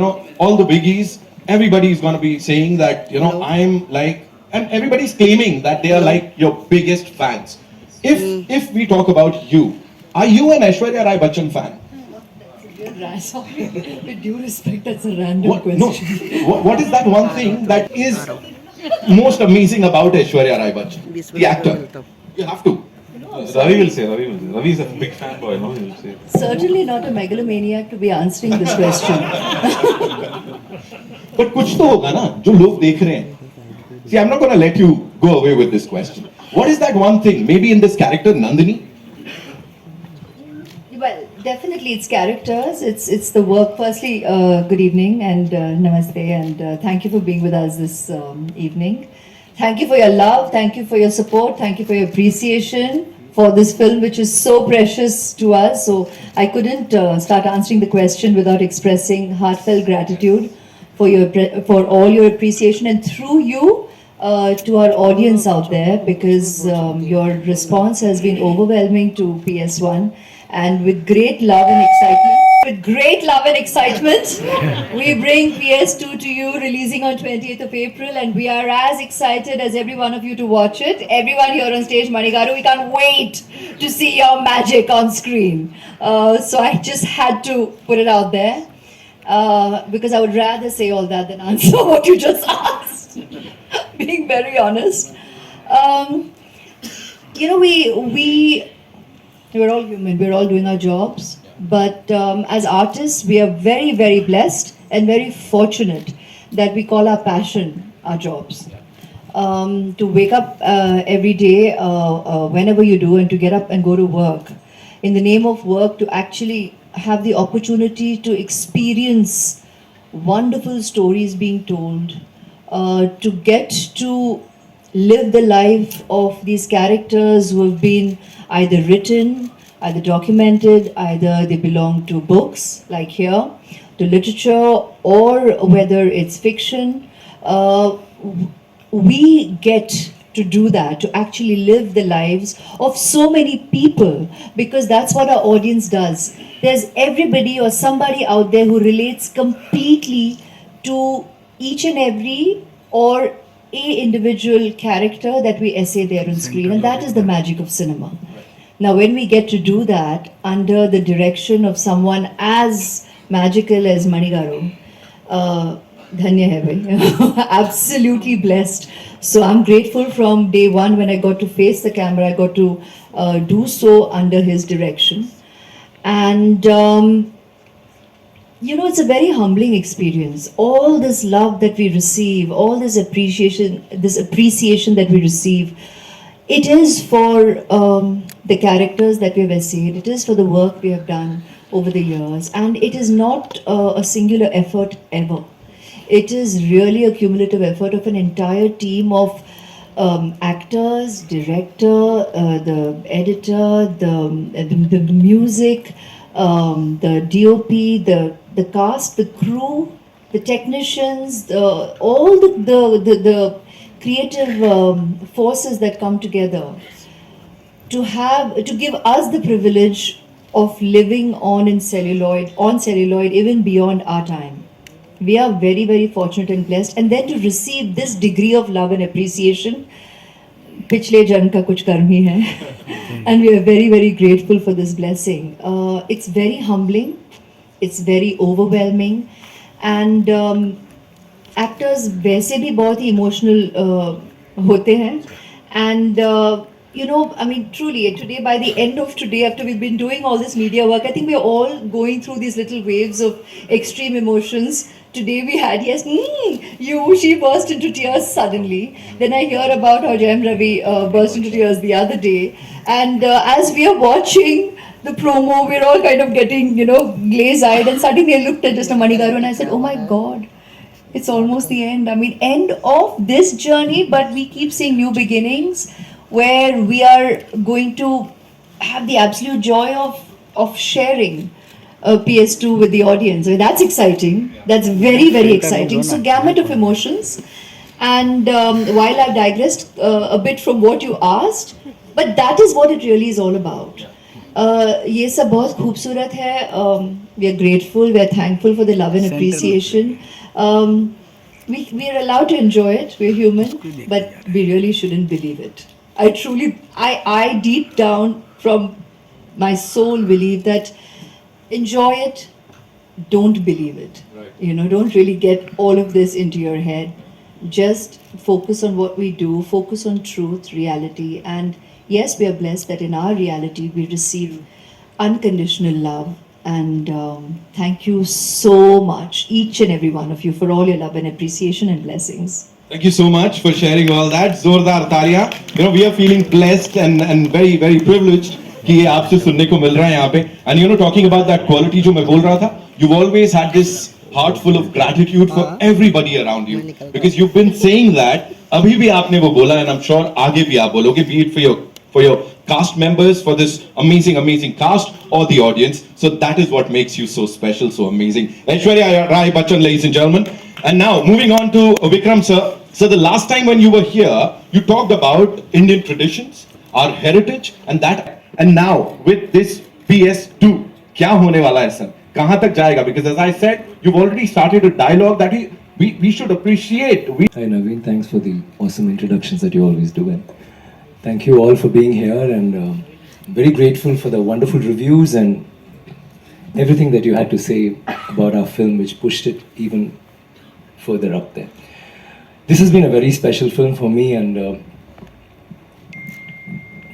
all the biggies, everybody is going to be saying that, I'm like, and everybody's claiming that they are like your biggest fans. If we talk about you, are you an Aishwarya Rai Bachchan fan? Sorry, with due respect, that's a random What, no, question. what is that one thing that is most amazing about Aishwarya Rai Bachchan, the actor? You have to. Ravi will say. Ravi will say. Ravi is a big fanboy. No, he will say. Certainly not a megalomaniac to be answering this question. But कुछ तो होगा ना जो लोग देख रहे हैं. See, I'm not going to let you go away with this question. What is that one thing? Maybe in this character, Nandini? Well, definitely it's characters. It's the work. Firstly, good evening and namaste, and thank you for being with us this evening. Thank you for your love. Thank you for your support. Thank you for your appreciation for this film, which is so precious to us. So I couldn't start answering the question without expressing heartfelt gratitude for all your appreciation, and through you to our audience out there, because your response has been overwhelming to PS1, and with great love and excitement. With great love and excitement, we bring PS2 to you, releasing on 20th of April, and we are as excited as every one of you to watch it. Everyone here on stage, Manigaru, we can't wait to see your magic on screen. So I just had to put it out there, because I would rather say all that than answer what you just asked, being very honest. We're all human, we're all doing our jobs. But as artists, we are very, very blessed and very fortunate that we call our passion our jobs. To wake up every day, whenever you do, and to get up and go to work, in the name of work, to actually have the opportunity to experience wonderful stories being told, to get to live the life of these characters who have been either written, either documented, either they belong to books, like here, to literature, or whether it's fiction. We get to do that, to actually live the lives of so many people, because that's what our audience does. There's everybody or somebody out there who relates completely to each and every or a individual character that we essay there on screen, and that is the magic of cinema. Now, when we get to do that under the direction of someone as magical as Manigaru, dhanya hai bhai. Absolutely blessed. So I'm grateful from day one when I got to face the camera. I got to do so under his direction, and it's a very humbling experience. All this love that we receive, all this appreciation that we receive, it is for the characters that we have essayed. It is for the work we have done over the years, and it is not a singular effort ever. It is really a cumulative effort of an entire team of actors, director, the editor, the music, the DOP, the cast, the crew, the technicians, all the creative forces that come together to give us the privilege of living on celluloid, even beyond our time. We are very, very fortunate and blessed, and then to receive this degree of love and appreciation, पिछले जन्म का कुछ कर्म ही है, and we are very, very grateful for this blessing. It's very humbling, it's very overwhelming, and actors वैसे भी बहुत ही emotional होते हैं, and truly, today, by the end of today, after we've been doing all this media work, I think we're all going through these little waves of extreme emotions. Today we had, she burst into tears suddenly. Then I hear about how Jayam Ravi burst into tears the other day. And as we are watching the promo, we're all kind of getting, glaze-eyed. And suddenly I looked at Mr. Manigaru and I said, oh my God, it's almost the end. End of this journey, but we keep seeing new beginnings, where we are going to have the absolute joy of sharing PS2 with the audience. That's exciting. That's very, very exciting. So, gamut of emotions. And while I've digressed a bit from what you asked, but that is what it really is all about. ये सब बहुत खूबसूरत है. We are grateful, we are thankful for the love and appreciation. We are allowed to enjoy it. We're human, but we really shouldn't believe it. I deep down from my soul believe that enjoy it, don't believe it. You know, don't really get all of this into your head. Just focus on what we do, focus on truth, reality, and yes, we are blessed that in our reality we receive unconditional love. And thank you so much, each and every one of you, for all your love and appreciation and blessings. Thank you so much for sharing all that. Zordar Talia. You know, we are feeling blessed and very, very privileged कि ये आपसे सुनने को मिल रहा है यहाँ पे. And you know, talking about that quality जो मैं बोल रहा था, you've always had this heart full of gratitude for everybody around you. Because you've been saying that, अभी भी आपने वो बोला, and I'm sure आगे भी आप बोलोगे, be it for your cast members, for this amazing cast, or the audience. So that is what makes you so special, so amazing. Aishwarya Rai Bachchan, ladies and gentlemen. And now, moving on to Vikram sir. So the last time when you were here, you talked about Indian traditions, our heritage, and that. And now, with this PS2, क्या होने वाला है sir? कहाँ तक जाएगा? Because as I said, you've already started a dialogue that we should appreciate. Hi Naveen, thanks for the awesome introductions that you always do, and thank you all for being here, and very grateful for the wonderful reviews and everything that you had to say about our film, which pushed it even further up there. This has been a very special film for me, and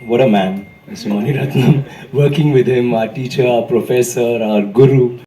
what a man, Mr. Mani Ratnam. Working with him, our teacher, our professor, our guru.